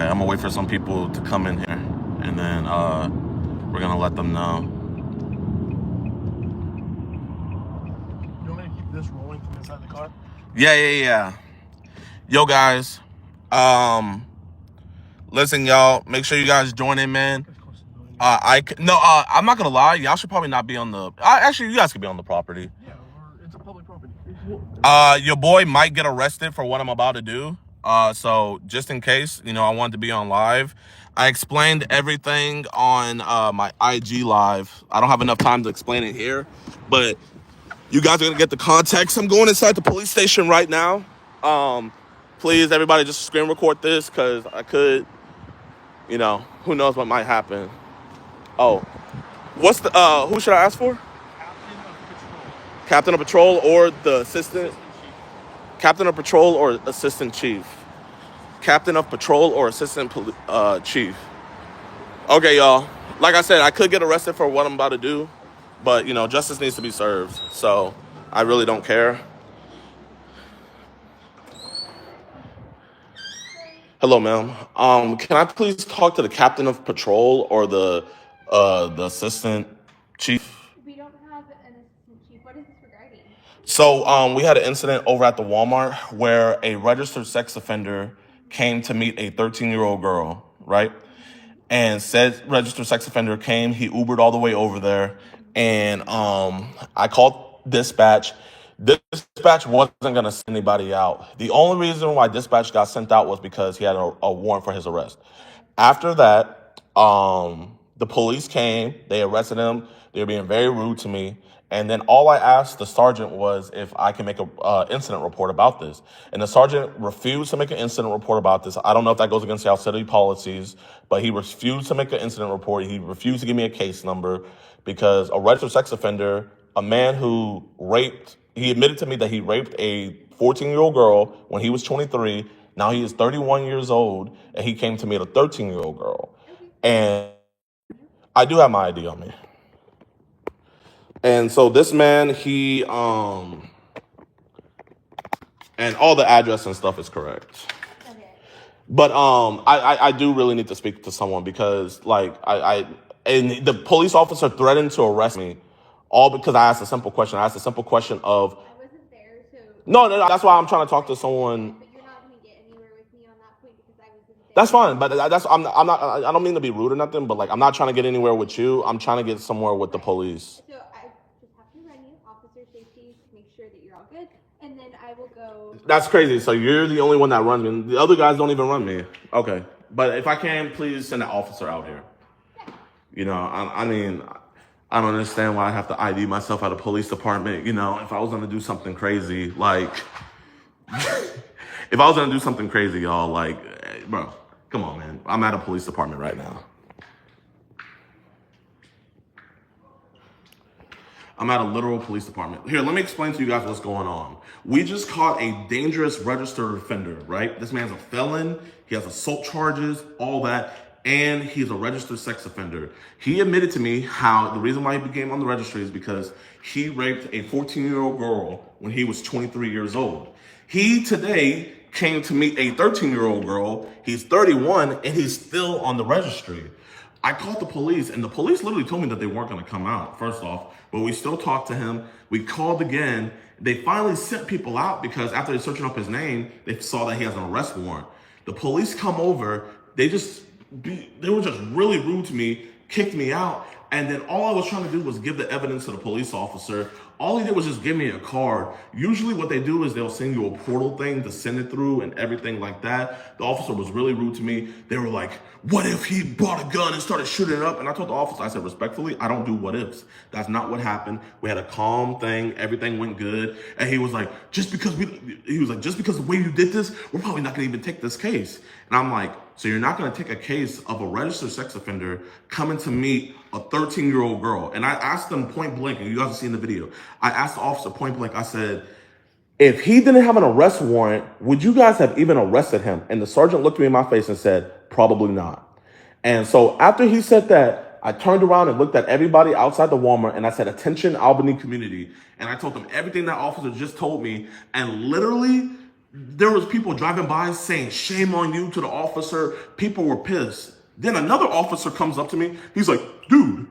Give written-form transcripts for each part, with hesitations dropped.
Okay, I'm gonna wait for some people to come in here, and then we're gonna let them know. You want me to keep this rolling from inside the car? Yeah. Yo, guys. Listen, y'all. Make sure you guys join in, man. I'm not gonna lie. Y'all should probably not be on the. Actually, you guys could be on the property. Yeah, it's a public property. Your boy might get arrested for what I'm about to do. So just in case, I wanted to be on live. I explained everything on my IG live. I don't have enough time to explain it here, but you guys are gonna get the context. I'm going inside the police station right now. Please, everybody, just screen record this because I could, who knows what might happen. Oh, what's the who should I ask for? Captain of Patrol or the assistant? Captain of Patrol or Assistant Chief? Captain of Patrol or Assistant Chief? Okay, y'all. Like I said, I could get arrested for what I'm about to do, but, justice needs to be served. So I really don't care. Hello, ma'am. Can I please talk to the Captain of Patrol or the Assistant Chief? We don't have an assistant chief. What is this regarding? So we had an incident over at the Walmart where a registered sex offender came to meet a 13-year-old girl, right? And said registered sex offender came, he Ubered all the way over there, and I called dispatch. Dispatch wasn't going to send anybody out. The only reason why dispatch got sent out was because he had a warrant for his arrest. After that, the police came, they arrested him, they were being very rude to me. And then all I asked the sergeant was if I can make an incident report about this. And the sergeant refused to make an incident report about this. I don't know if that goes against our city policies, but he refused to make an incident report. He refused to give me a case number because a registered sex offender, a man who he admitted to me that he raped a 14-year-old girl when he was 23. Now he is 31 years old, and he came to meet a 13-year-old girl. And I do have my ID on me. And so this man, he, and all the address and stuff is correct. Okay. But I do really need to speak to someone because, and the police officer threatened to arrest me all because I asked a simple question. I asked a simple question of... I wasn't there, so... No, that's why I'm trying to talk to someone... But you're not going to get anywhere with me on that point because I wasn't there. That's fine, but I'm not, I don't mean to be rude or nothing, but, I'm not trying to get anywhere with you. I'm trying to get somewhere with the police. So I just have to run you, officer safety, to make sure that you're all good, and then I will go... That's crazy. So you're the only one that runs me. The other guys don't even run me. Okay. But if I can, please send an officer out here. I mean, I don't understand why I have to ID myself at a police department. If I was going to do something crazy, if I was going to do something crazy, y'all, bro, come on, man. I'm at a police department right now. I'm at a literal police department. Here, let me explain to you guys what's going on. We just caught a dangerous registered offender, right? This man's a felon. He has assault charges, all that. And he's a registered sex offender. He admitted to me how the reason why he became on the registry is because he raped a 14-year-old girl when he was 23 years old. He today came to meet a 13-year-old girl. He's 31 and he's still on the registry. I called the police and the police literally told me that they weren't going to come out, first off, but we still talked to him. We called again. They finally sent people out because after they're searching up his name, they saw that he has an arrest warrant. The police come over. They were just really rude to me, kicked me out, and then all I was trying to do was give the evidence to the police officer. All he did was just give me a card. Usually what they do is they'll send you a portal thing to send it through and everything like that. The officer was really rude to me. They were like, what if he brought a gun and started shooting it up? And I told the officer, I said, respectfully, I don't do what ifs. That's not what happened. We had a calm thing. Everything went good. And he was like, just because the way you did this, we're probably not going to even take this case. And I'm like, so you're not going to take a case of a registered sex offender coming to meet a 13-year-old girl? And I asked them point blank, and you guys have seen the video. I asked the officer point blank, I said, if he didn't have an arrest warrant, would you guys have even arrested him? And the sergeant looked me in my face and said, probably not. And so after he said that, I turned around and looked at everybody outside the Walmart and I said, attention, Albany community. And I told them everything that officer just told me. And literally There was people driving by saying, "Shame on you" to the officer. People were pissed. Then another officer comes up to me. He's like, "Dude,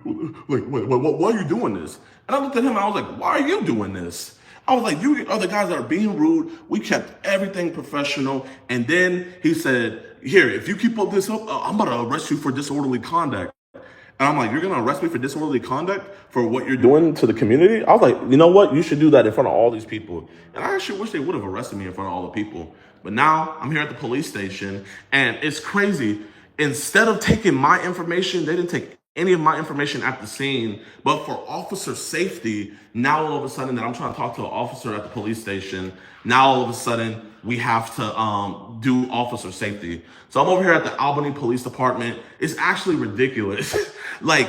like, why are you doing this?" And I looked at him and I was like, "Why are you doing this?" I was like, "You are the guys that are being rude." We kept everything professional. And then he said, "Here, if you keep up this up, I'm about to arrest you for disorderly conduct." And I'm like, "You're going to arrest me for disorderly conduct for what you're doing to the community?" I was like, "You know what? You should do that in front of all these people." And I actually wish they would have arrested me in front of all the people. But now I'm here at the police station, and it's crazy. Instead of taking my information, they didn't take any of my information at the scene. But for officer safety, now all of a sudden that I'm trying to talk to an officer at the police station, now all of a sudden we have to do officer safety. So I'm over here at the Albany Police Department. It's actually ridiculous. Like,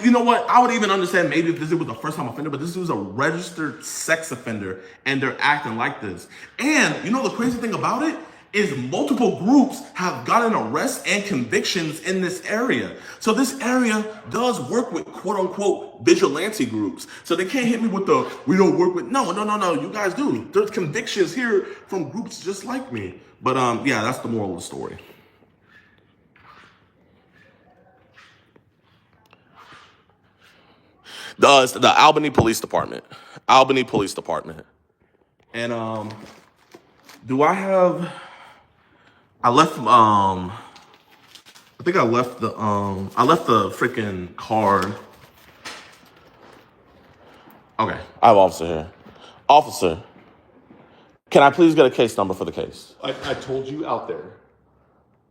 you know what? I would even understand maybe if this was a first-time offender, but this was a registered sex offender, and they're acting like this. And you know the crazy thing about it is multiple groups have gotten arrests and convictions in this area. So this area does work with quote-unquote vigilante groups. So they can't hit me with the, "We don't work with," no, you guys do. There's convictions here from groups just like me. But yeah, that's the moral of the story. The Albany Police Department. Albany Police Department. And do I have I left I think I left the freaking card. Okay, I have officer here. Officer, can I please get a case number for the case? I told you out there,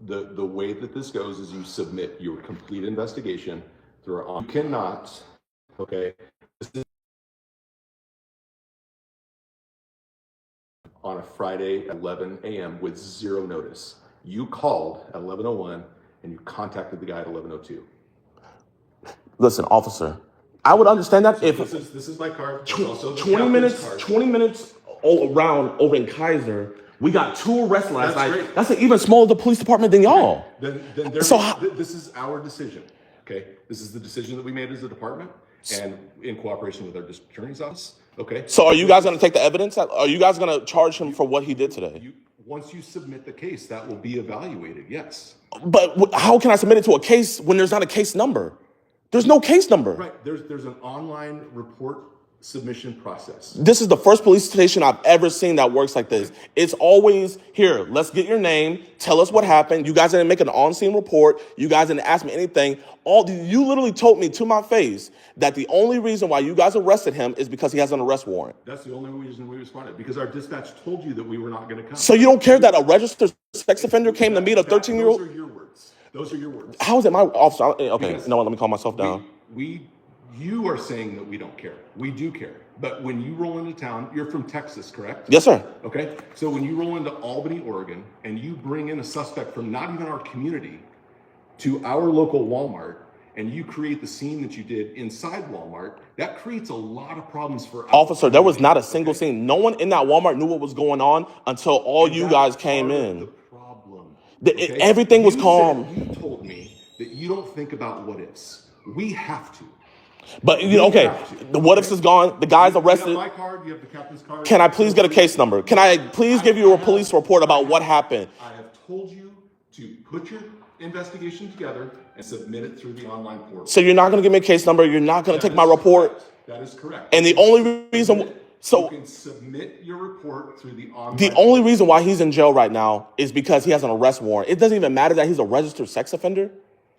the way that this goes is you submit your complete investigation through our you cannot, okay, this is on a Friday at 11 a.m. with zero notice. You called at 11:01 and you contacted the guy at 11:02. Listen, officer, I would understand that if this is my card. It's also the 20 minutes card. 20 minutes all around over in Kaiser, we got 2 arrests last night. Great. That's an even smaller police department than y'all. Then this is our decision. Okay, this is the decision that we made as a department and in cooperation with our district attorney's office. Okay. So are you guys going to take the evidence? Are you guys going to charge him for what he did today? Once you submit the case, that will be evaluated. Yes. But how can I submit it to a case when there's not a case number? There's no case number. Right. There's an online report submission process. This is the first police station I've ever seen that works like this. It's always, "Here, let's get your name. Tell us what happened. You guys didn't make an on-scene report. You guys didn't ask me anything." You literally told me to my face that the only reason why you guys arrested him is because he has an arrest warrant. That's the only reason we responded, because our dispatch told you that we were not going to come. So you don't care that a registered sex offender came to meet a 13-year-old? Those are your words. Those are your words. How is it my officer? Okay, you know what? Let me calm myself down. You are saying that we don't care. We do care. But when you roll into town, you're from Texas, correct? Yes, sir. Okay. So when you roll into Albany, Oregon, and you bring in a suspect from not even our community to our local Walmart, and you create the scene that you did inside Walmart, that creates a lot of problems for us. Officer, there was not a single scene. No one in that Walmart knew what was going on until all you guys came in. The problem. Everything was calm. You told me that you don't think about what ifs. We have to. But okay, the what ifs is gone. The guy's arrested. You have my card. You have the captain's card. Can I please get a case number? Can I please give you a police report about what happened? I have told you to put your investigation together and submit it through the online portal. So you're not going to give me a case number. You're not going to take my report. That is correct. And the only reason, you can submit your report through the online. The only reason why he's in jail right now is because he has an arrest warrant. It doesn't even matter that he's a registered sex offender.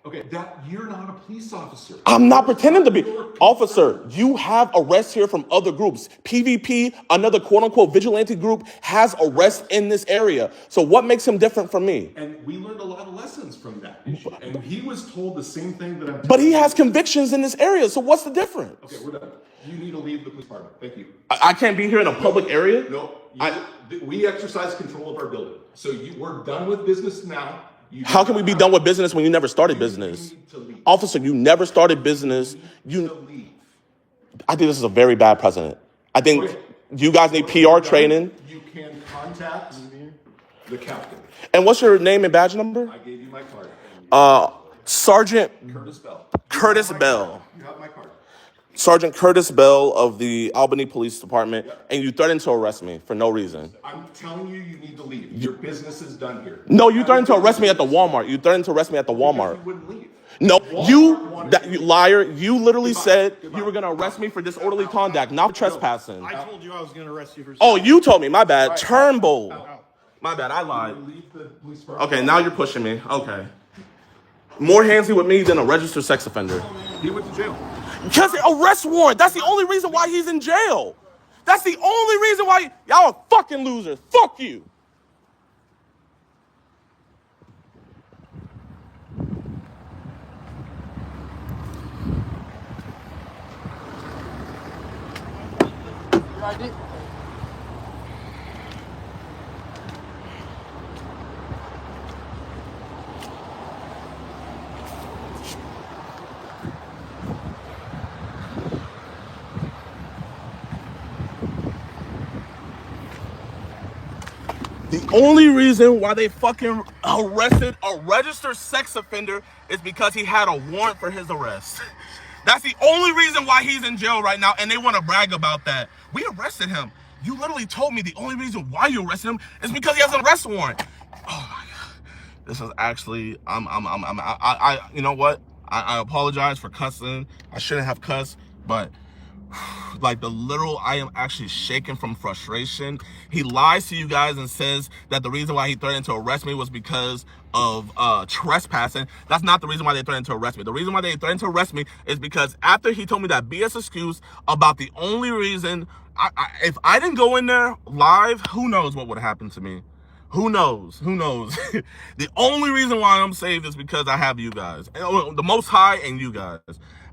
Okay, that you're not a police officer. I'm not pretending to be. Officer, you have arrests here from other groups. PvP, another quote-unquote vigilante group, has arrests in this area. So what makes him different from me? And we learned a lot of lessons from that issue. And he was told the same thing that I'm telling But he has convictions in this area, so what's the difference? Okay, we're done. You need to leave the police department. Thank you. I can't be here in a public area? No. We exercise control of our building. So we're done with business now. How can we be done with business when you never started business? Officer, you never started business. I think this is a very bad precedent. I think you guys need PR training. You can contact the captain. And what's your name and badge number? I gave you my card. Sergeant Curtis Bell. Curtis Bell. You have my card. Sergeant Curtis Bell of the Albany Police Department, and you threatened to arrest me for no reason. I'm telling you, you need to leave. Your business is done here. No, you threatened to arrest me at the Walmart. You threatened to arrest me at the Walmart. You wouldn't leave. No, Walmart you liar. You literally said you were going to arrest me for disorderly conduct, not trespassing. I told you I was going to arrest you for. Oh, you told me. My bad. Turnbull. My bad. I lied. Leave the police department. Okay, now you're pushing me. Okay. More handsy with me than a registered sex offender. He went to jail. Because the arrest warrant. That's the only reason why he's in jail. That's the only reason why y'all are fucking losers. Fuck you. Your ID? The only reason why they fucking arrested a registered sex offender is because he had a warrant for his arrest. That's the only reason why he's in jail right now, and they want to brag about that. We arrested him. You literally told me the only reason why you arrested him is because he has an arrest warrant. Oh my God. This is actually, you know what? I apologize for cussing. I shouldn't have cussed, but like I am actually shaking from frustration. He lies to you guys and says that the reason why he threatened to arrest me was because of trespassing. That's not the reason why they threatened to arrest me. The reason why they threatened to arrest me is because after he told me that BS excuse about the only reason, if I didn't go in there live, who knows what would happen to me. Who knows? Who knows? The only reason why I'm saved is because I have you guys. The Most High and you guys.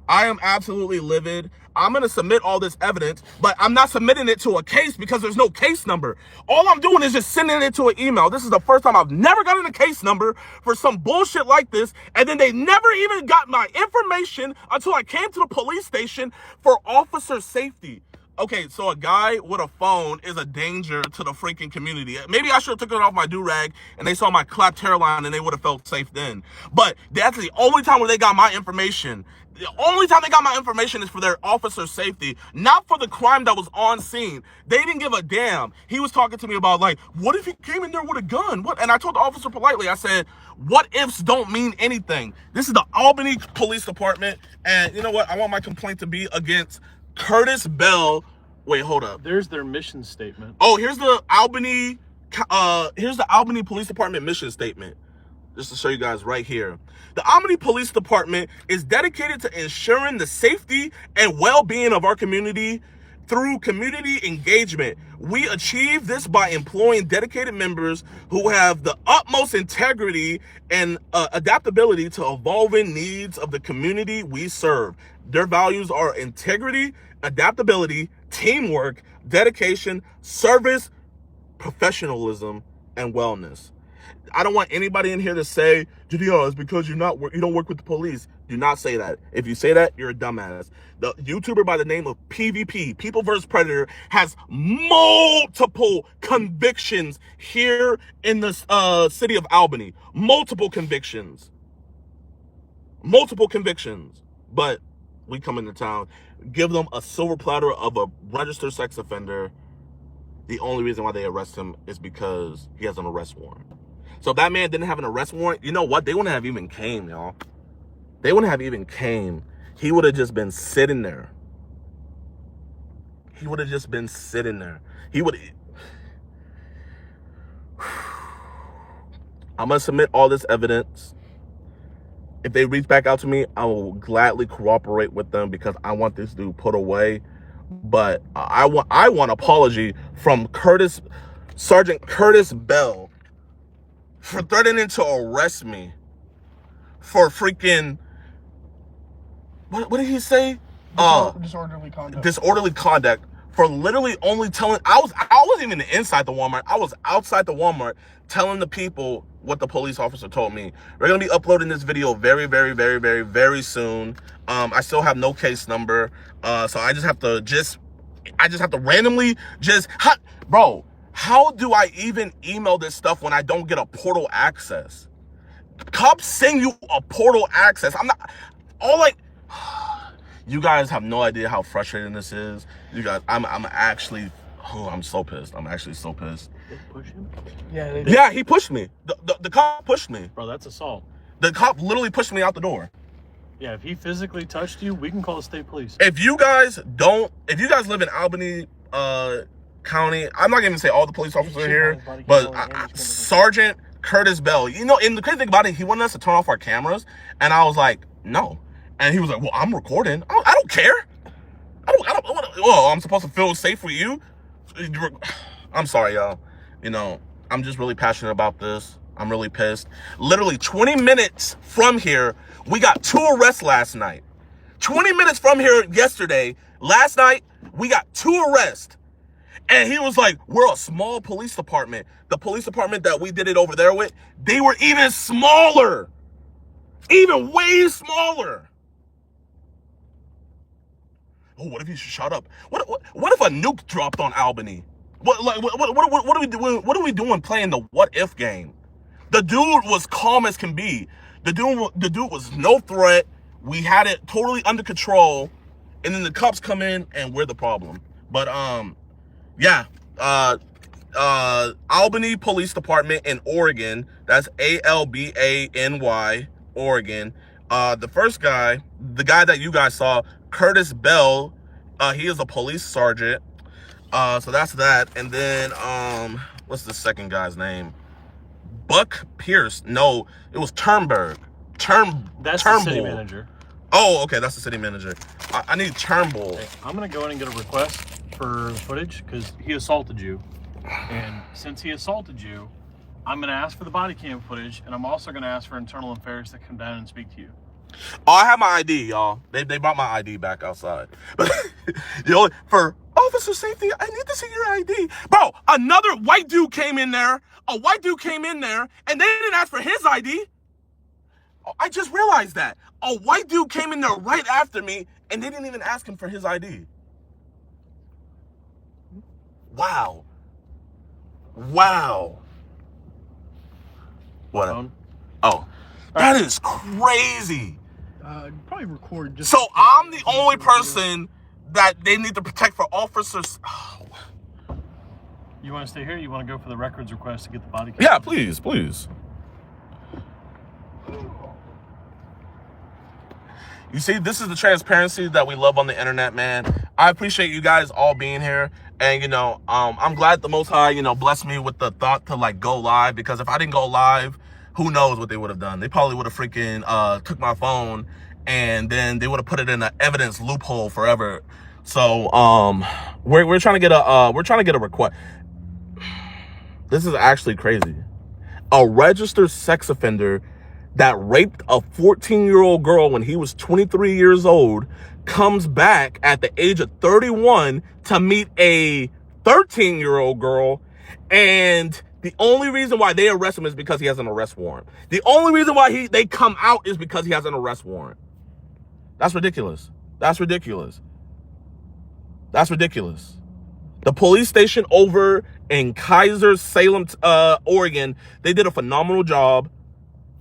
I am absolutely livid. I'm going to submit all this evidence, but I'm not submitting it to a case because there's no case number. All I'm doing is just sending it to an email. This is the first time I've never gotten a case number for some bullshit like this, and then they never even got my information until I came to the police station for officer safety. Okay, so a guy with a phone is a danger to the freaking community. Maybe I should have taken it off my do-rag and they saw my clapped hairline and they would have felt safe then. But that's the only time where they got my information. The only time they got my information is for their officer safety, not for the crime that was on scene. They didn't give a damn. He was talking to me about, like, what if he came in there with a gun? What? And I told the officer politely, I said, what ifs don't mean anything. This is the Albany Police Department, and you know what? I want my complaint to be against Curtis Bell. Wait, hold up. There's their mission statement. Oh, here's the Albany Police Department mission statement. Just to show you guys right here. The Albany Police Department is dedicated to ensuring the safety and well-being of our community through community engagement. We achieve this by employing dedicated members who have the utmost integrity and adaptability to evolving needs of the community we serve. Their values are integrity, adaptability, teamwork, dedication, service, professionalism, and wellness. I don't want anybody in here to say, Judeo, it's because you don't work with the police. Do not say that. If you say that, you're a dumbass. The YouTuber by the name of PvP, People vs. Predator, has multiple convictions here in the city of Albany. Multiple convictions. Multiple convictions. But we come into town, give them a silver platter of a registered sex offender. The only reason why they arrest him is because he has an arrest warrant. So if that man didn't have an arrest warrant, you know what? They wouldn't have even came, y'all. They wouldn't have even came. He would have just been sitting there. He would have just been sitting there. He would. I'm going to submit all this evidence. If they reach back out to me, I will gladly cooperate with them because I want this dude put away. But I want an apology from Sergeant Curtis Bell for threatening to arrest me for freaking, what did he say? Disorderly conduct. Disorderly conduct, for literally only telling, I wasn't even inside the Walmart. I was outside the Walmart telling the people what the police officer told me. We're going to be uploading this video very, very, very, very, very soon. I still have no case number. So I just have to randomly bro, how do I even email this stuff when I don't get a portal access? Cops send you a portal access. You guys have no idea how frustrating this is. You guys, I'm actually, I'm so pissed. I'm actually so pissed. Did they push him? Yeah, he pushed me. The cop pushed me. Bro, that's assault. The cop literally pushed me out the door. Yeah, if he physically touched you, we can call the state police. If you guys live in Albany County, I'm not gonna say all the police officers here, but Sergeant Curtis Bell, you know, and the crazy thing about it, he wanted us to turn off our cameras, and I was like, no. And he was like, well, I'm recording. I don't care. I'm supposed to feel safe for you. I'm sorry, y'all. You know, I'm just really passionate about this. I'm really pissed. Literally 20 minutes from here, we got 2 arrests last night. 20 minutes from here yesterday, last night, we got 2 arrests. And he was like, we're a small police department. The police department that we did it over there with, they were even smaller. Even way smaller. Oh, what if he shot up? What if a nuke dropped on Albany? What are we doing? What are we doing playing the what if game? The dude was calm as can be. The dude was no threat. We had it totally under control, and then the cops come in and we're the problem. But yeah, Albany Police Department in Oregon. That's Albany, Oregon. The first guy, the guy that you guys saw, Curtis Bell, he is a police sergeant. So that's that. And then what's the second guy's name? Buck Pierce. No, it was Turnberg. That's the city manager. Oh, okay, that's the city manager. I need Turnbull. Hey, I'm gonna go in and get a request for footage because he assaulted you, and since he assaulted you, I'm gonna ask for the body cam footage, and I'm also gonna ask for internal affairs to come down and speak to you. Oh, I have my ID, y'all. They brought my ID back outside. But for officer safety, I need to see your ID. Bro, another white dude came in there. A white dude came in there, and they didn't ask for his ID. Oh, I just realized that. A white dude came in there right after me, and they didn't even ask him for his ID. Wow. What? Oh, that is crazy. Probably record just. So I'm the only person that they need to protect for officers. Oh. You want to stay here? Or you want to go for the records request to get the body cam? Yeah, please. You see, this is the transparency that we love on the internet, man. I appreciate you guys all being here. And, you know, I'm glad the Most High, you know, blessed me with the thought to, like, go live. Because if I didn't go live, who knows what they would have done. They probably would have freaking took my phone, and then they would have put it in an evidence loophole forever. So, we're trying to get a request. This is actually crazy. A registered sex offender that raped a 14-year-old girl when he was 23 years old comes back at the age of 31 to meet a 13-year-old girl, and the only reason why they arrest him is because he has an arrest warrant. The only reason why they come out is because he has an arrest warrant. That's ridiculous. The police station over in Salem, Oregon, they did a phenomenal job,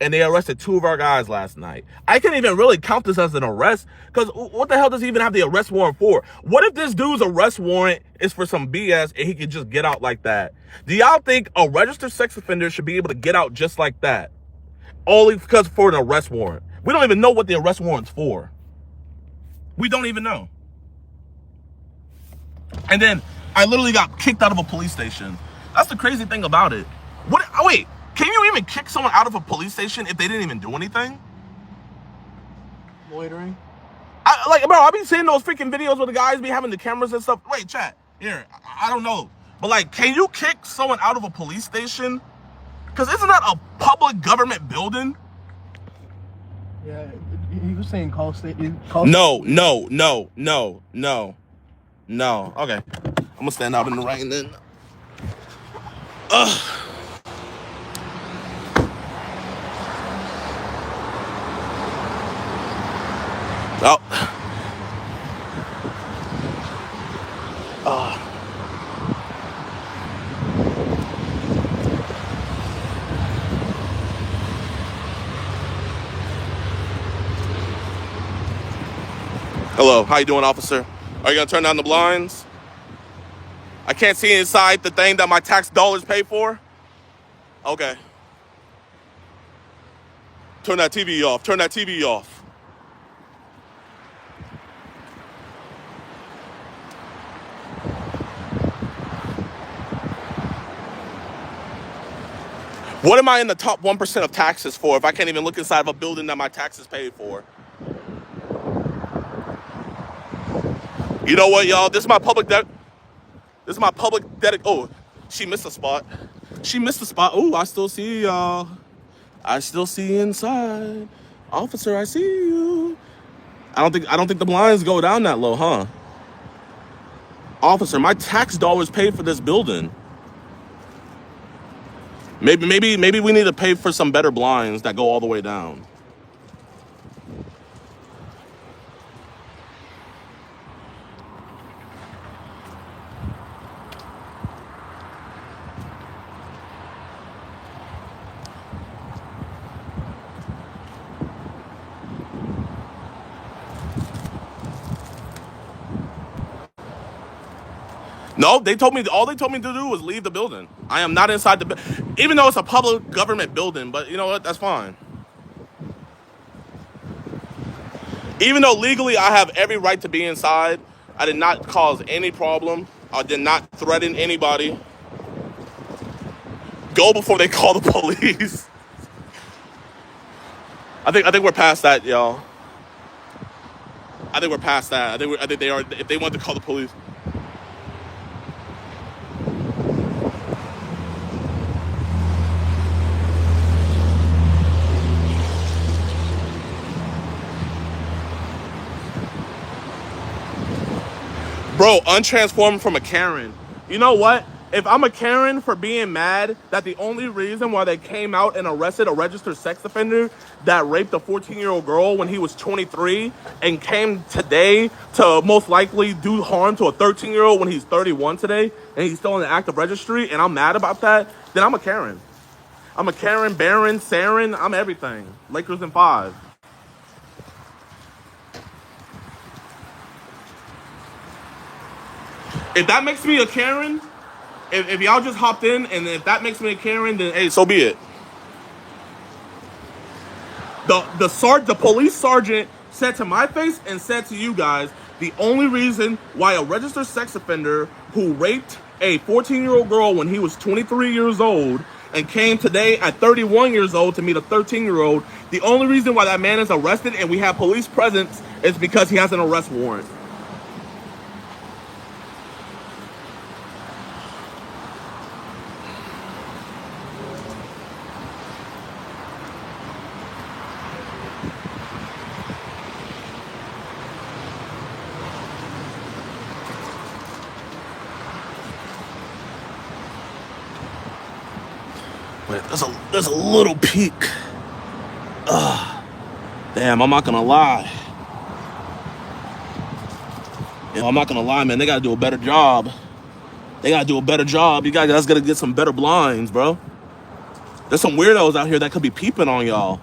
and they arrested 2 of our guys last night. I can't even really count this as an arrest, because what the hell does he even have the arrest warrant for? What if this dude's arrest warrant is for some BS and he could just get out like that? Do y'all think a registered sex offender should be able to get out just like that? Only because for an arrest warrant. We don't even know what the arrest warrant's for. We don't even know. And then I literally got kicked out of a police station. That's the crazy thing about it. Wait, can you even kick someone out of a police station if they didn't even do anything? Loitering? Bro, I've been seeing those freaking videos where the guys be having the cameras and stuff. Wait, chat, here, I don't know. But, like, can you kick someone out of a police station? Because isn't that a public government building? Yeah, he was saying call state. No. Okay. I'm gonna stand out in the rain then. Oh. Hello, how you doing, officer? Are you gonna turn down the blinds? I can't see inside the thing that my tax dollars pay for. Okay. Turn that TV off. Turn that TV off. What am I in the top 1% of taxes for if I can't even look inside of a building that my taxes paid for? You know what, y'all? This is my public Oh, she missed a spot. She missed a spot. Oh, I still see y'all. I still see inside. Officer, I see you. I don't think the blinds go down that low, huh? Officer, my tax dollars paid for this building. Maybe we need to pay for some better blinds that go all the way down. No, all they told me to do was leave the building. I am not inside even though it's a public government building, but you know what? That's fine. Even though legally I have every right to be inside, I did not cause any problem. I did not threaten anybody. Go before they call the police. I think we're past that, y'all. I think we're past that. I think they are. If they want to call the police. Bro, untransformed from a Karen. You know what? If I'm a Karen for being mad that the only reason why they came out and arrested a registered sex offender that raped a 14-year-old girl when he was 23 and came today to most likely do harm to a 13-year-old when he's 31 today and he's still in the active registry, and I'm mad about that, then I'm a Karen. I'm a Karen, Baron, Saren, I'm everything. Lakers in 5. If that makes me a Karen, if y'all just hopped in and if that makes me a Karen, then hey, so be it. The police sergeant said to my face and said to you guys, the only reason why a registered sex offender who raped a 14-year-old girl when he was 23 years old and came today at 31 years old to meet a 13-year-old, the only reason why that man is arrested and we have police presence is because he has an arrest warrant. But there's a little peak. Damn, I'm not gonna lie. I'm not gonna lie, man. They gotta do a better job. They gotta do a better job. You guys gotta get some better blinds, bro. There's some weirdos out here that could be peeping on y'all.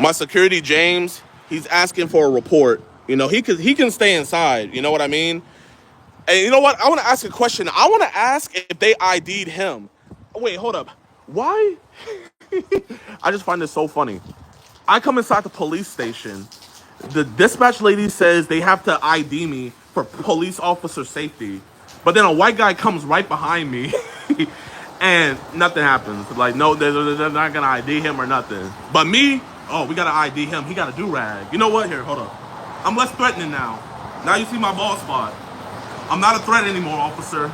My security, James, he's asking for a report. You know, he can stay inside. You know what I mean? And you know what? I want to ask a question. I want to ask if they ID'd him. Wait, hold up. Why? I just find this so funny. I come inside the police station. The dispatch lady says they have to ID me for police officer safety. But then a white guy comes right behind me and nothing happens. Like, no, they're not going to ID him or nothing. But me, oh, we got to ID him. He got a do-rag. You know what? Here, hold up. I'm less threatening now. Now you see my bald spot. I'm not a threat anymore, officer.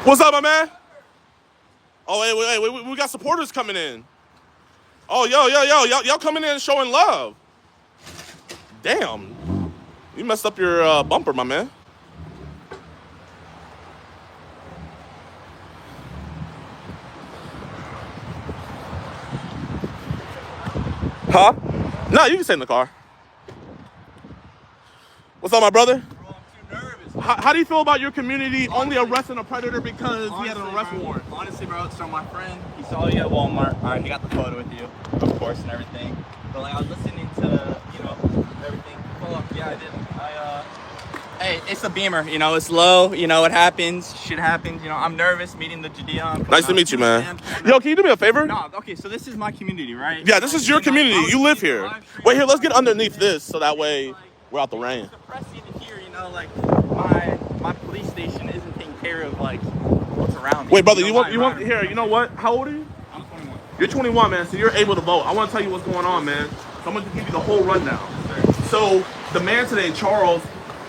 What's up, my man? Oh, wait, we got supporters coming in. Oh, yo, y'all coming in and showing love. Damn. You messed up your bumper, my man. Huh? No, you can stay in the car. What's up, my brother? Bro, I'm too nervous. How do you feel about your community only arresting a predator because he had an arrest warrant? Honestly, bro, so my friend, he saw you at Walmart. All right, he got the photo with you, of course, and everything. But like, I was listening to, everything. Well, yeah, I did. Hey, it's a Beamer. It's low. It happens. Shit happens. I'm nervous meeting the Judea. Nice to meet you, man. Yo, can you do me a favor? No, okay, so this is my community, right? Yeah, this is your community. You live here. Wait, here, let's get underneath this so that way we're out the rain. It's depressing to hear, like my police station isn't taking care of like what's around me. Wait, brother, you want here? You know what? How old are you? I'm 21. You're 21, man. So you're able to vote. I want to tell you what's going on, man. So I'm going to give you the whole rundown. So the man today, Charles,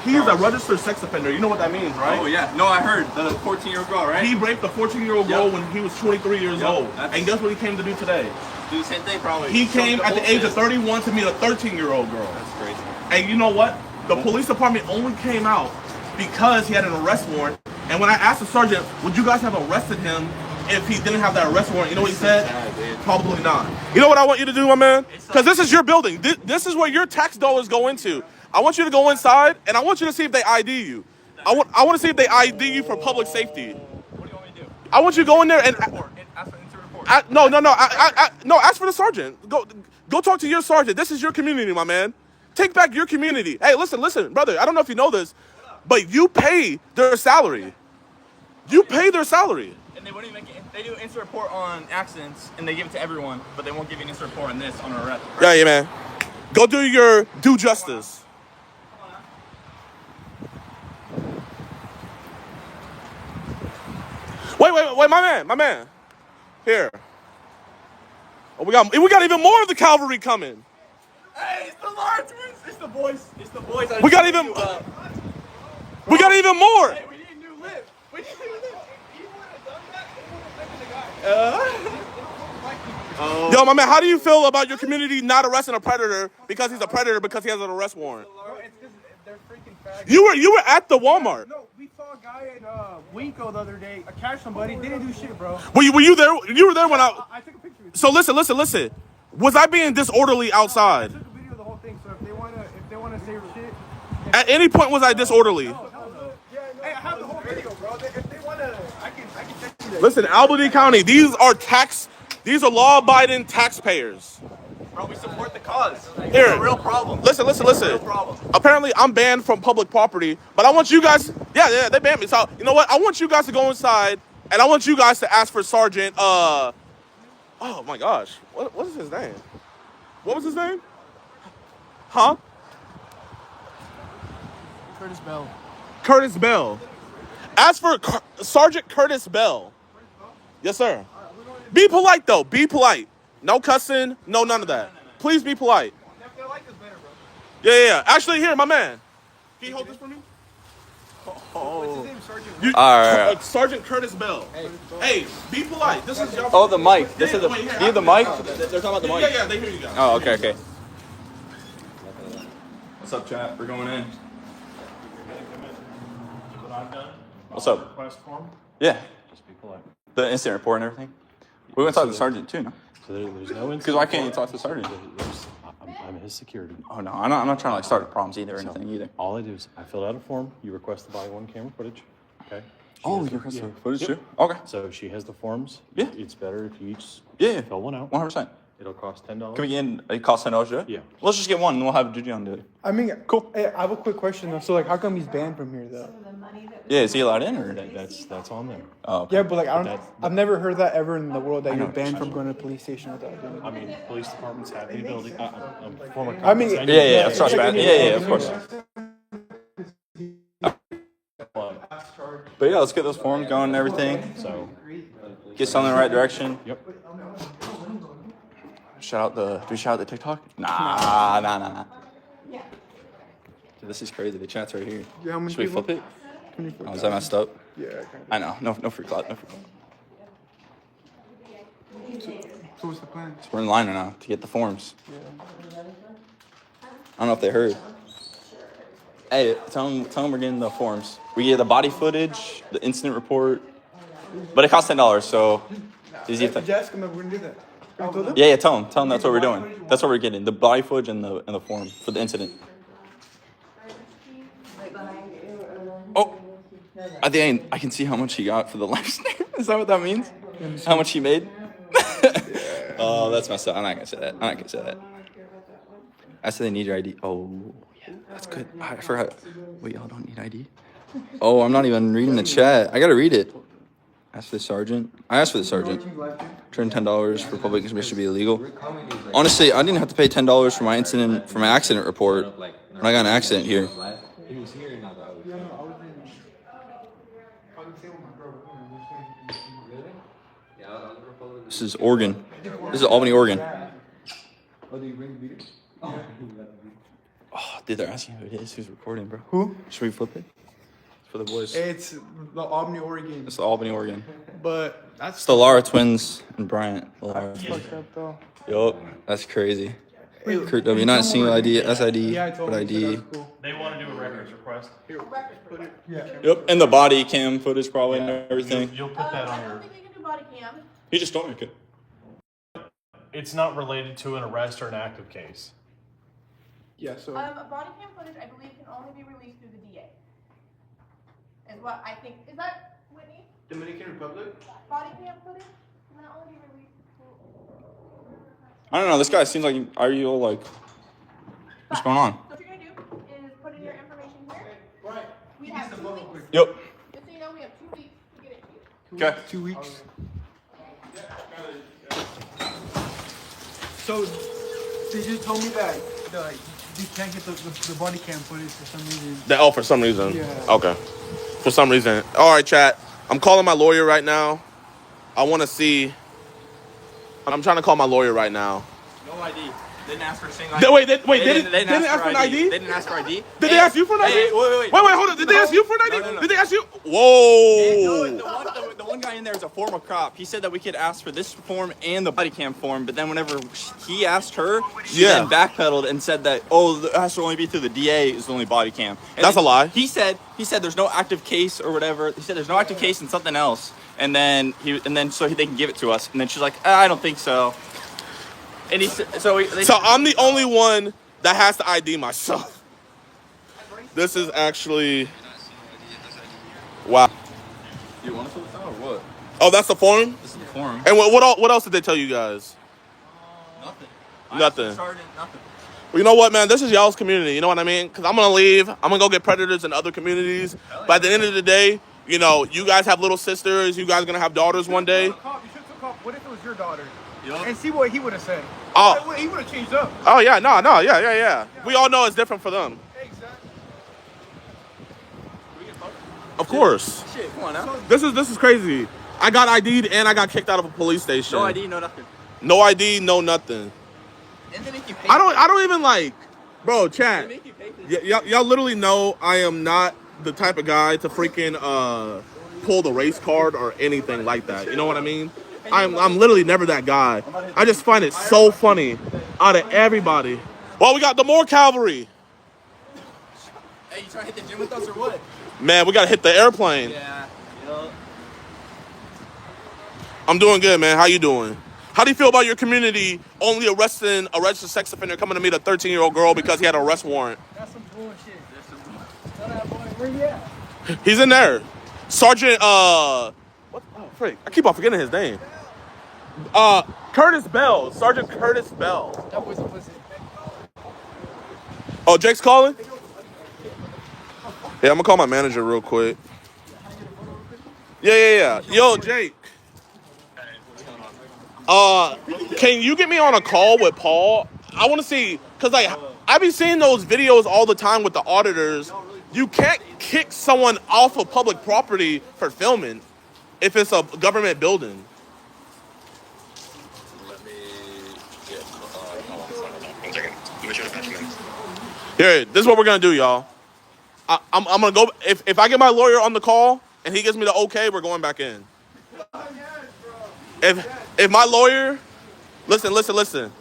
he's a registered sex offender. You know what that means, right? Oh yeah. No, I heard the 14-year-old girl, right? He raped a 14-year-old girl when he was 23 years old. And guess what he came to do today? Do the same thing, probably. He came at the age of 31 to meet a 13-year-old girl. That's crazy. And you know what? The police department only came out because he had an arrest warrant. And when I asked the sergeant, would you guys have arrested him if he didn't have that arrest warrant? You know what he said? Probably not. You know what I want you to do, my man? Because this is your building. This is where your tax dollars go into. I want you to go inside, and I want you to see if they ID you. I want to see if they ID you for public safety. What do you want me to do? I want you to go in there and Ask for instant report. no. Ask for the sergeant. Go talk to your sergeant. This is your community, my man. Take back your community. Hey, listen, brother. I don't know if you know this, but you pay their salary. You pay their salary. And they wouldn't even make it. They do instant report on accidents, and they give it to everyone, but they won't give you an instant report on this on an arrest. Yeah, man. Go do your due justice. Wait, my man. Here. Oh, we got even more of the cavalry coming. Hey, it's the Lawrence. It's the boys. We got even more. Hey, we need a new lift. If you would have done that, they would have taken the guy. Yo, my man, how do you feel about your community not arresting a predator because he's a predator because he has an arrest warrant? Bro, it's because they're freaking faggots. You were at the Walmart. No, we saw a guy at Winco the other day. I catch somebody. Didn't do shit, bro. Were you there? You were there when I took a picture. So listen. Was I being disorderly outside? I took a video of the whole thing. So if they wanna say shit. At any point was I disorderly? Hey, I have the whole video, bro. If they wanna, I can text you that. Listen, Albany County, these are law-abiding taxpayers. Bro, we support the cause. Here. It's a real problem. Listen. Real problem. Apparently, I'm banned from public property, but I want you guys. Yeah, they banned me. So you know what? I want you guys to go inside, and I want you guys to ask for Sergeant. Oh my gosh, what is his name? What was his name? Huh? Curtis Bell. Ask for Sergeant Curtis Bell. Yes, sir. Be polite though. Be polite. No cussing. No none of that. Please be polite. Yeah. Actually, here, my man. Can you hold this for me? What's his name, Sergeant? All right. Sergeant Curtis Bell. Hey, be polite. This is your. Oh, the mic. This is the. Wait, here, Do you have the mic? They're talking about the mic. Yeah, they hear you guys. Oh, okay. What's up, chat? We're going in. What I've done. What's up? Request form. Yeah. Just be polite. The instant report and everything. We went to talk to the sergeant too, no? So there's no incident. Because why can't you talk to the sergeant? I'm his security. Oh no, I'm not trying to like start problems either or anything either. All I do is I filled out a form. You request the body worn camera footage. Okay. Oh, you request the footage too? Okay. So she has the forms. Yeah. It's better if you each Yeah. fill one out. 100%. It'll cost $10. Can we get in? It costs $10 to do it? Yeah. Let's just get one and we'll have Jujian do it. I mean, Cool. Hey, I have a quick question though. So like, how come he's banned from here though? Yeah, is he allowed in or? That's on them. Oh, okay. Yeah, but like, That's- I've never heard that ever in the world that you're know. banned from going to a police station without doing it. I mean, police departments have the ability. I'm former. I mean, cops. Yeah, of course, man. Yeah, of course. But yeah, let's get those forms going and everything. So, Get something in the right direction. yep. Do we shout out the TikTok? Nah. Yeah. Dude, this is crazy. The chat's right here. Yeah, how many Should we people? flip it? 24. Oh, is that messed up? Yeah, kind I know. No free clout. No free clout. So what's the plan? So we're in line right now to get the forms. I don't know if they heard. Hey, tell them we're getting the forms. We get the body footage, the incident report, but it costs $10. So easy. Just ask them if we're gonna do that. Have you told them? Yeah, tell them that's what we're doing. That's what we're getting. The body footage and the form for the incident. Oh, at the end, I can see how much he got for the live stream. Is that what that means? How much he made? Oh, that's messed up. I'm not gonna say that. I said they need your ID. Oh, yeah, that's good. I forgot. Wait, y'all don't need ID? Oh, I'm not even reading the chat. I gotta read it. Ask for the sergeant. I asked for the sergeant. Turn $10 for public information to be illegal. Honestly, I didn't have to pay $10 for my accident report when I got an accident here. This is Oregon. This is Albany, Oregon. Oh, dude, they're asking who it is. Who's recording, bro? Who? Should we flip it? It's for the boys. It's the Albany, Oregon. It's the Albany, Oregon. But that's It's the Lara twins and Bryant. fucked up though. Yup, that's crazy. Kurt W, not single ID, SID, Yeah, I told but him ID. that was cool. They want to do a records request. Yeah. Yep, and the body cam footage probably and everything. You'll put that on I your. don't think you can do body cam. He just told me I could. It's not related to an arrest or an active case. Yeah. So Body cam footage, I believe, can only be released through the DA. Is what I think. Is that Whitney? Dominican Republic. Body cam footage can that only be released through? I don't know, this guy seems like, are you all like, what's going on? So what you're gonna do is put in your information here. Right. We have 2 weeks. Yep. Just so you know, we have 2 weeks to get it to you. Okay. 2 weeks. So they just told me that you can't get the body cam footage for some reason. For some reason. Yeah. Okay. For some reason. All right, chat. I'm calling my lawyer right now. I want to see. I'm trying to call my lawyer right now. No ID. Didn't ask for a single They ID. didn't ask for an ID? They didn't ask for ID. Did they ask you for an ID? Wait, hold on. Did they ask you for an ID? No. Did they ask you? Whoa. The one guy in there is a former cop. He said that we could ask for this form and the body cam form, but then whenever he asked her, she then backpedaled and said that, it has to only be through the DA is the only body cam. And That's a lie. He said there's no active case or whatever. He said there's no active case and something else. And then they can give it to us. And then she's like, I don't think so. And so I'm the only one that has to ID myself. This is actually wow. You want to fill this out or what? Oh, that's the form? This is the form. And what else did they tell you guys? Nothing. Nothing. Nothing. Well, you know what, man? This is y'all's community. You know what I mean? Because I'm going to leave. I'm going to go get predators in other communities. But at the end of the day, you know, you guys have little sisters. You guys are going to have daughters one day. You should took off. What if it was your daughter? Yup. And see what he would have said. Oh. He would have changed up. Oh, yeah. No. Yeah. We all know it's different for them. Exactly. Of course. Shit, come on now. This is crazy. I got ID'd and I got kicked out of a police station. No ID, no nothing. No ID, no nothing. And they make you pay. I don't even like, bro, chat. They make you pay for this. Y'all literally know I am not the type of guy to freaking pull the race card or anything like that. You know what I mean? I'm literally never that guy. I just find it so funny out of everybody. Well, we got the more cavalry. Hey, you trying to hit the gym with us or what? Man, we gotta hit the airplane. Yeah. Yup. I'm doing good, man. How you doing? How do you feel about your community only arresting a registered sex offender coming to meet a 13-year-old girl because he had an arrest warrant? That's some bullshit. Tell that boy, where you at? He's in there. Sergeant, what? Oh, frick. I keep on forgetting his name. Curtis Bell. Sergeant Curtis Bell. That was a pussy. Oh, Jake's calling? Yeah, I'm gonna call my manager real quick. Yeah. Yo, Jake. Can you get me on a call with Paul? I want to see, cause like I be seeing those videos all the time with the auditors. You can't kick someone off of public property for filming if it's a government building. Here, this is what we're gonna do, y'all. I'm gonna go. If I get my lawyer on the call and he gives me the okay, we're going back in. If my lawyer Listen.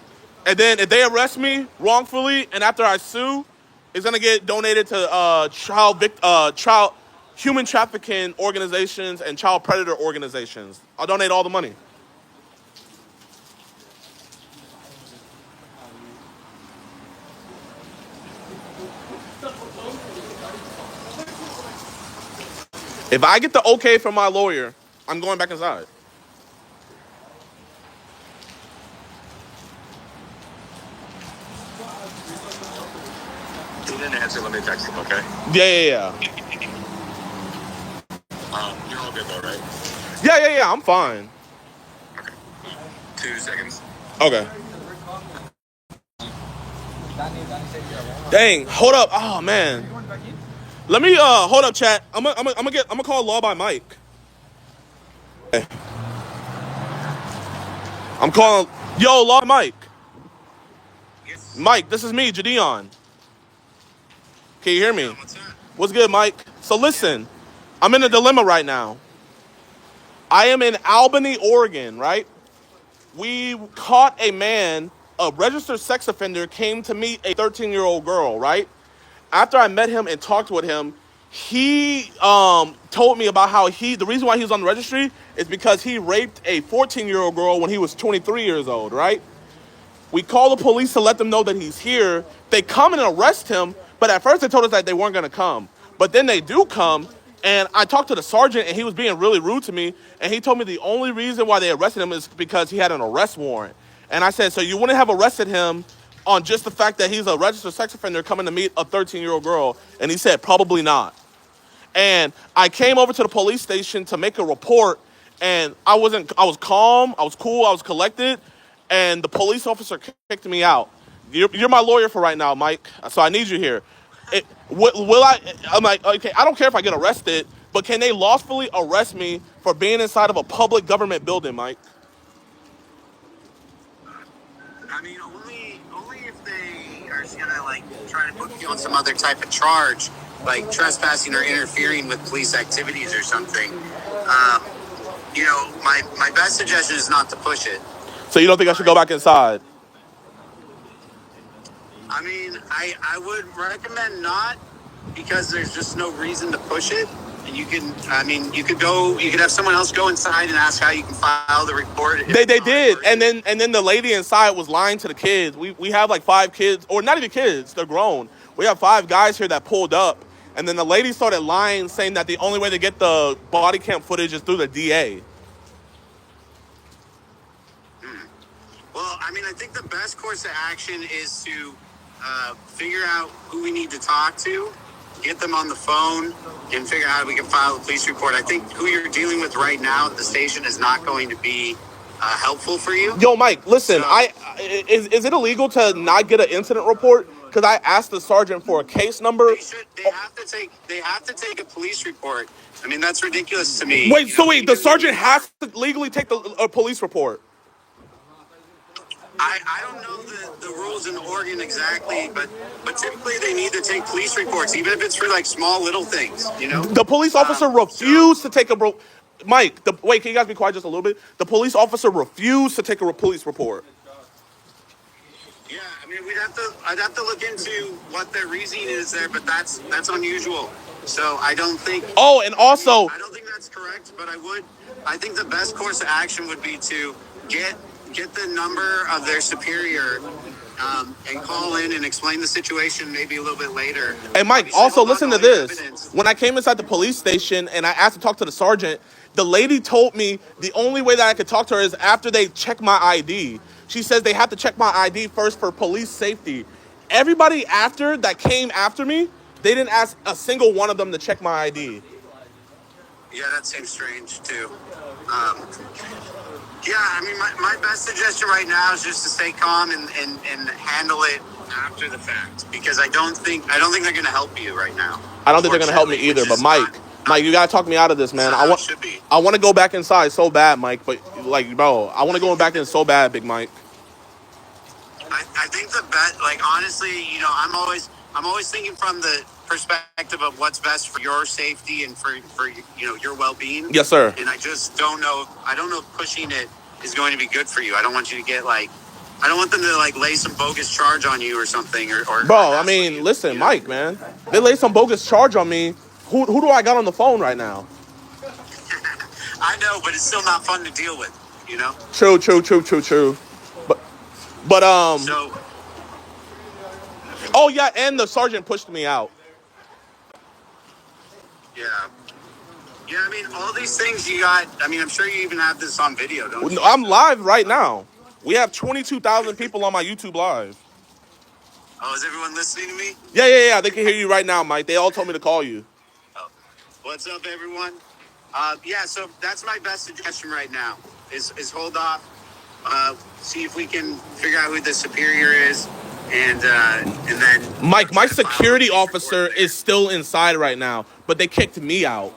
And then if they arrest me wrongfully, and after I sue, it's gonna get donated to child human trafficking organizations and child predator organizations. I'll donate all the money. If I get the okay from my lawyer, I'm going back inside. He didn't answer. Let me text him, okay? Yeah. You're all good though, right? Yeah, I'm fine. Okay. 2 seconds. Okay. Dang, hold up. Oh man. Let me hold up, chat. I'm gonna call Law by Mike. Okay. I'm calling Law Mike. Yes. Mike, this is me, Jadeon. Can you hear me? Yeah, what's that? What's good, Mike? So listen, I'm in a dilemma right now. I am in Albany, Oregon, right? We caught a man, a registered sex offender, came to meet a 13-year-old girl, right? After I met him and talked with him, he told me about how the reason why he was on the registry is because he raped a 14-year-old girl when he was 23 years old, right? We call the police to let them know that he's here. They come and arrest him, but at first they told us that they weren't going to come. But then they do come, and I talked to the sergeant, and he was being really rude to me, and he told me the only reason why they arrested him is because he had an arrest warrant. And I said, so you wouldn't have arrested him on just the fact that he's a registered sex offender coming to meet a 13-year-old girl? And he said, probably not. And I came over to the police station to make a report, and I was calm, I was cool, I was collected, and the police officer kicked me out. You're my lawyer for right now, Mike, so I need you here. I'm like, okay, I don't care if I get arrested, but can they lawfully arrest me for being inside of a public government building, Mike? I mean, only if they are just gonna like try to put you on some other type of charge, like trespassing or interfering with police activities or something. My best suggestion is not to push it. So you don't think I should go back inside? I mean, I would recommend not, because there's just no reason to push it. And you could have someone else go inside and ask how you can file the report. They did, and then the lady inside was lying to the kids. We have like 5 kids, or not even kids, they're grown. We have 5 guys here that pulled up, and then the lady started lying, saying that the only way to get the body cam footage is through the DA. Well, I mean, I think the best course of action is to figure out who we need to talk to, get them on the phone, and figure out how we can file a police report. I think who you're dealing with right now at the station is not going to be helpful for you. Yo, Mike, listen, is it illegal to not get an incident report? Because I asked the sergeant for a case number. They have to take a police report. I mean, that's ridiculous to me. Wait, the sergeant has to legally take a police report? I don't know the rules in Oregon exactly, but typically they need to take police reports, even if it's for like small little things, you know? The police officer refused to take a Mike, wait, can you guys be quiet just a little bit? The police officer refused to take a police report. Yeah, I mean, I'd have to look into what their reasoning is there, but that's unusual. So I don't think. Oh, and also, I don't think that's correct, but I think the best course of action would be to get the number of their superior and call in and explain the situation maybe a little bit later. And Mike, also listen to this. When I came inside the police station and I asked to talk to the sergeant, the lady told me the only way that I could talk to her is after they check my ID. She says they have to check my ID first for police safety. Everybody that came after me, they didn't ask a single one of them to check my ID. Yeah, that seems strange too. Yeah, I mean, my best suggestion right now is just to stay calm and handle it after the fact, because I don't think they're going to help you right now. I don't think they're going to help me either. But Mike, you gotta talk me out of this, man. I want to go back inside so bad, Mike. But like, bro, I want to go back in so bad, Big Mike. I think the best, like, honestly, I'm always thinking from the perspective of what's best for your safety and for your well-being. Yes, sir. And I just don't know. I don't know if pushing it is going to be good for you. I don't want you to get like, I don't want them to like lay some bogus charge on you or something. Or Bro, I mean, listen, Mike, man. They laid some bogus charge on me. Who do I got on the phone right now? I know, but it's still not fun to deal with, you know? True. But So, oh yeah, and the sergeant pushed me out. yeah. Yeah, I mean, all these things you got, I mean, I'm sure you even have this on video, don't you? I'm live right now. We have 22,000 people on my YouTube live. Oh, is everyone listening to me? Yeah. They can hear you right now, Mike. They all told me to call you. Oh. What's up, everyone? Yeah, so that's my best suggestion right now is hold off, see if we can figure out who the superior is, and then Mike, my security officer is still inside right now, but they kicked me out.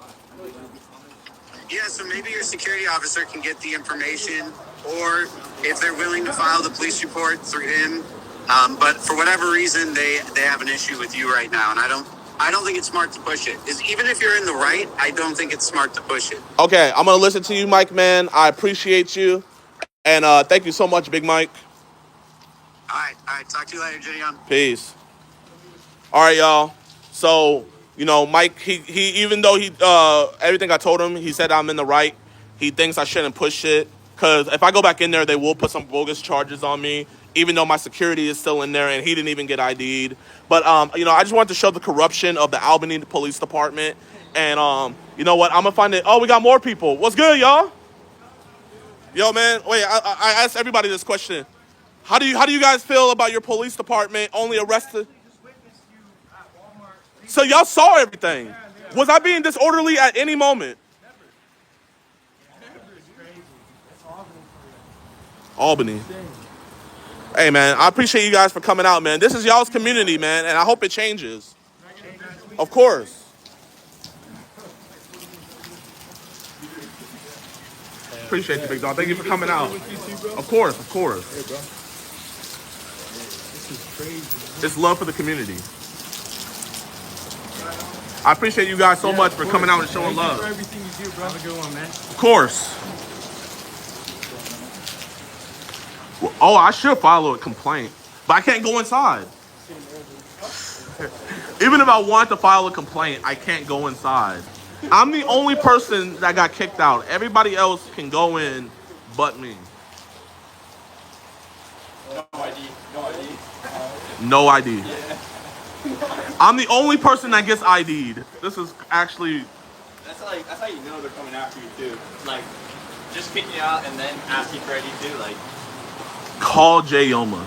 Yeah, so maybe your security officer can get the information, or if they're willing to file the police report through him. But for whatever reason, they have an issue with you right now, and I don't think it's smart to push it. Even if you're in the right, I don't think it's smart to push it. Okay, I'm gonna listen to you, Mike, man. I appreciate you, and thank you so much, Big Mike. All right. Talk to you later, Gideon. Peace. All right, y'all. So, you know, Mike, he even though everything I told him, he said I'm in the right. He thinks I shouldn't push it, because if I go back in there, they will put some bogus charges on me, even though my security is still in there and he didn't even get ID'd. But, you know, I just wanted to show the corruption of the Albany Police Department. And, you know what? I'm going to find it. Oh, we got more people. What's good, y'all? Yo, man. Wait, I asked everybody this question. How do you guys feel about your police department only arrested? So y'all saw everything. Was I being disorderly at any moment? Albany. Hey, man, I appreciate you guys for coming out, man. This is y'all's community, man, and I hope it changes. Of course. Appreciate you, big dog. Thank you for coming out. Of course. It's love for the community. I appreciate you guys so much for coming out and showing love. Thank you for everything you do, bro. Have a good one, man. Of course. Oh, I should file a complaint, but I can't go inside. Even if I want to file a complaint, I can't go inside. I'm the only person that got kicked out. Everybody else can go in but me. No ID. Yeah. I'm the only person that gets ID'd. This is actually... That's how you know they're coming after you too. Like, just kicking you out and then asking for ID too, like... Call Jay Yoma.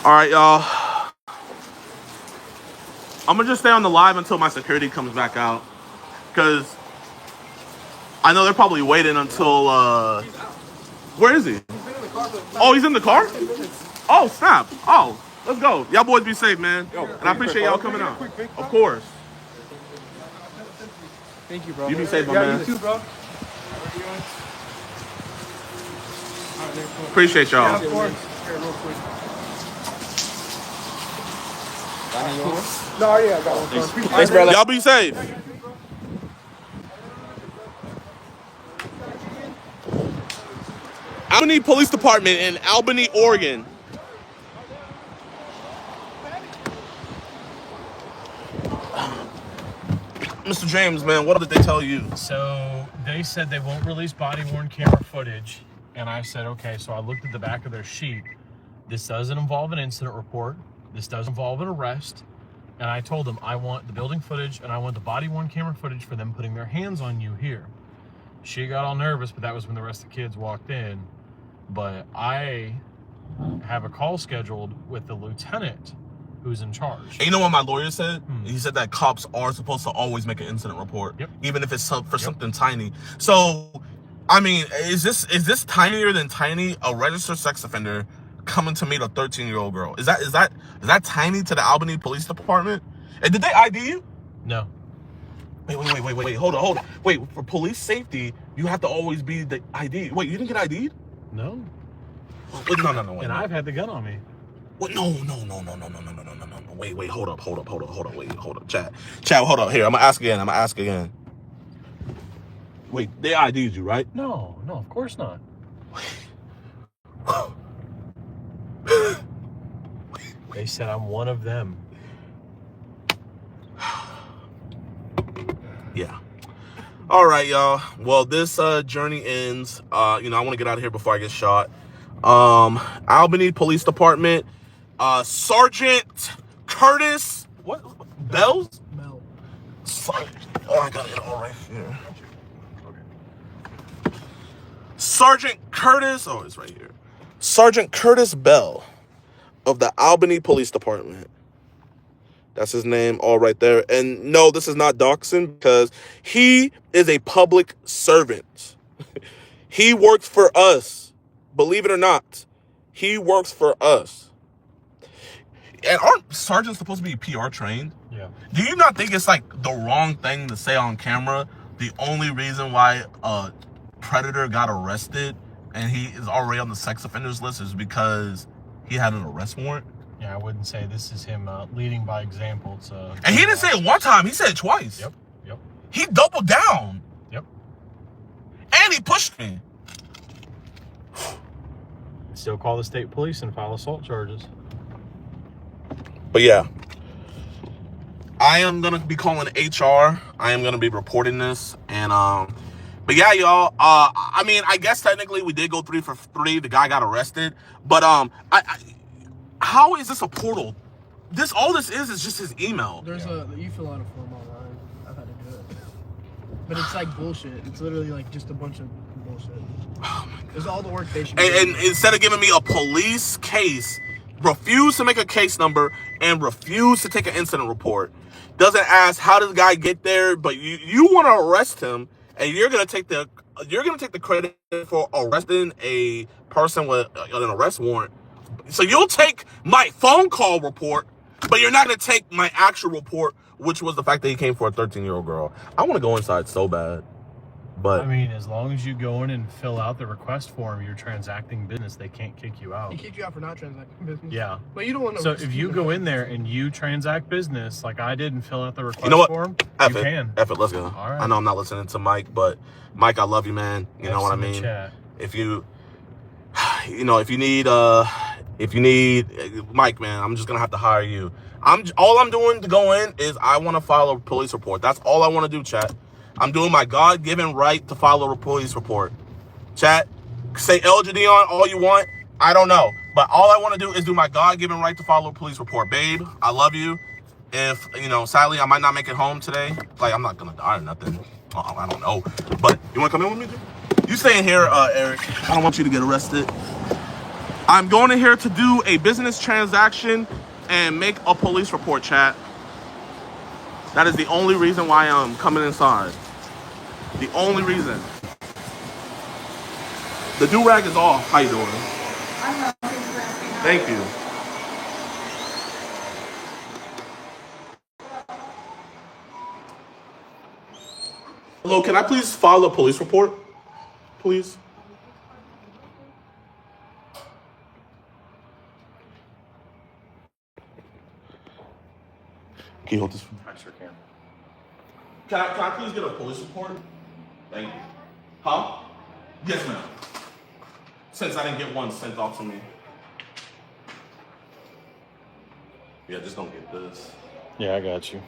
All right, y'all. I'm gonna just stay on the live until my security comes back out, because I know they're probably waiting until. Where is he? Oh, he's in the car. Oh, snap. Oh, let's go. Y'all boys be safe, man. And I appreciate y'all coming out. Of course. Thank you, bro. You be safe, my man. You too, bro. Appreciate y'all. Yeah, of course. Here, real quick. No, yeah, I got one. Thanks, brother. Y'all be safe. Albany Police Department in Albany, Oregon. Mr. James, man, what did they tell you? So they said they won't release body-worn camera footage, and I said, okay. So I looked at the back of their sheet. This doesn't involve an incident report. This does involve an arrest. And I told them I want the building footage and I want the body-worn camera footage for them putting their hands on you here. She got all nervous, but that was when the rest of the kids walked in. But I have a call scheduled with the lieutenant who's in charge. And you know what my lawyer said? He said that cops are supposed to always make an incident report, even if it's for something tiny. So, I mean, is this tinier than tiny? A registered sex offender coming to meet a 13-year-old girl. Is that tiny to the Albany Police Department? And did they ID you? No. Wait. Hold on. Wait, for police safety, you have to always be the ID. Wait, you didn't get ID'd? No. No. And I've had the gun on me. What? No. Wait, hold up. Chat, hold up. Here, I'm gonna ask again. Wait, they ID'd you, right? No, of course not. They said I'm one of them. Yeah. All right, y'all. Well, this journey ends. I want to get out of here before I get shot. Albany Police Department, Sergeant Curtis, what? Bells? Bell. I got it all right here. Okay. Sergeant Curtis, it's right here. Sergeant Curtis Bell of the Albany Police Department. That's his name, all right there. And no, this is not doxing because he is a public servant. He works for us. Believe it or not, he works for us. And aren't sergeants supposed to be PR trained? Yeah. Do you not think it's like the wrong thing to say on camera? The only reason why a predator got arrested and he is already on the sex offenders list is because he had an arrest warrant? Yeah, I wouldn't say this is him leading by example. And he didn't say it one time, he said it twice. Yep. He doubled down. Yep. And he pushed me. Still call the state police and file assault charges. But yeah, I am going to be calling HR. I am going to be reporting this. And, but yeah, y'all, I guess technically we did go 3 for 3. The guy got arrested. But, how is this a portal? All this is just his email. You fill out a form online. I've had to do it. But it's like bullshit. It's literally like just a bunch of bullshit. Oh my God. It's all the work they should And instead of giving me a police case, refuse to make a case number and refuse to take an incident report. Doesn't ask how did the guy get there, but you want to arrest him, and you're gonna take the credit for arresting a person with an arrest warrant. So you'll take my phone call report, but you're not gonna take my actual report, which was the fact that he came for a 13-year-old girl. I want to go inside so bad. But I mean, as long as you go in and fill out the request form, you're transacting business. They can't kick you out. He kicked you out for not transacting business. Yeah. But you don't want to. So if you go in there and you transact business, like I did, and fill out the request form, F you it. can. F it. Let's go. All right. I know I'm not listening to Mike, but Mike, I love you, man. You know what I mean? Chat. If you need Mike, man, I'm just gonna have to hire you. All I'm doing to go in is I want to file a police report. That's all I want to do, chat. I'm doing my God-given right to file a police report. Chat, say LGD on all you want. I don't know. But all I want to do is do my God-given right to file a police report. Babe, I love you. If, sadly, I might not make it home today. Like, I'm not going to die or nothing. I don't know. But you want to come in with me, dude? You stay in here, Eric. I don't want you to get arrested. I'm going in here to do a business transaction and make a police report, chat. That is the only reason why I'm coming inside. The only reason. The do-rag is off. How you doing? Thank you. Hello, can I please file a police report? Please? Can you hold this? I sure can. Can I please get a police report? Thank you. Huh? Yes, ma'am. Since I didn't get one sent off to me. Yeah, just don't get this. Yeah, I got you.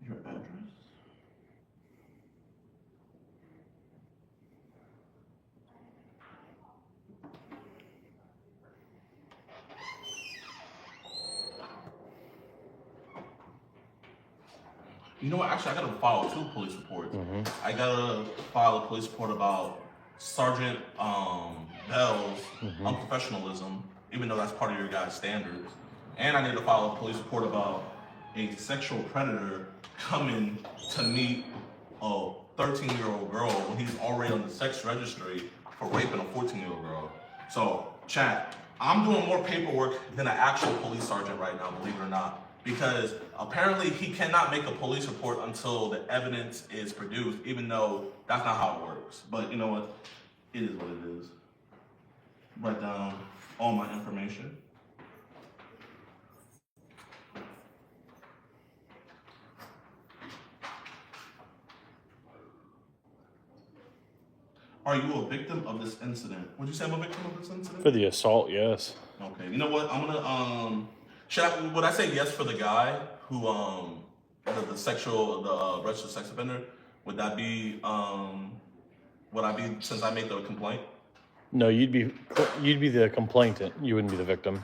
Your address? You know what? Actually, I gotta file 2 police reports. I gotta file a police report about Sergeant Bell's unprofessionalism, even though that's part of your guys' standards. And I need to file a police report about a sexual predator coming to meet a 13-year-old girl when he's already on the sex registry for raping a 14-year-old girl. So, chat, I'm doing more paperwork than an actual police sergeant right now, believe it or not. because apparently he cannot make a police report until the evidence is produced, even though that's not how it works. But you know what? It is what it is. Write down all my information. Are you a victim of this incident? Would you say I'm a victim of this incident? For the assault, yes. Okay. You know what? I'm gonna would I say yes for the guy who the registered sex offender? Would that be would I be, since I made the complaint? No, you'd be the complainant. You wouldn't be the victim.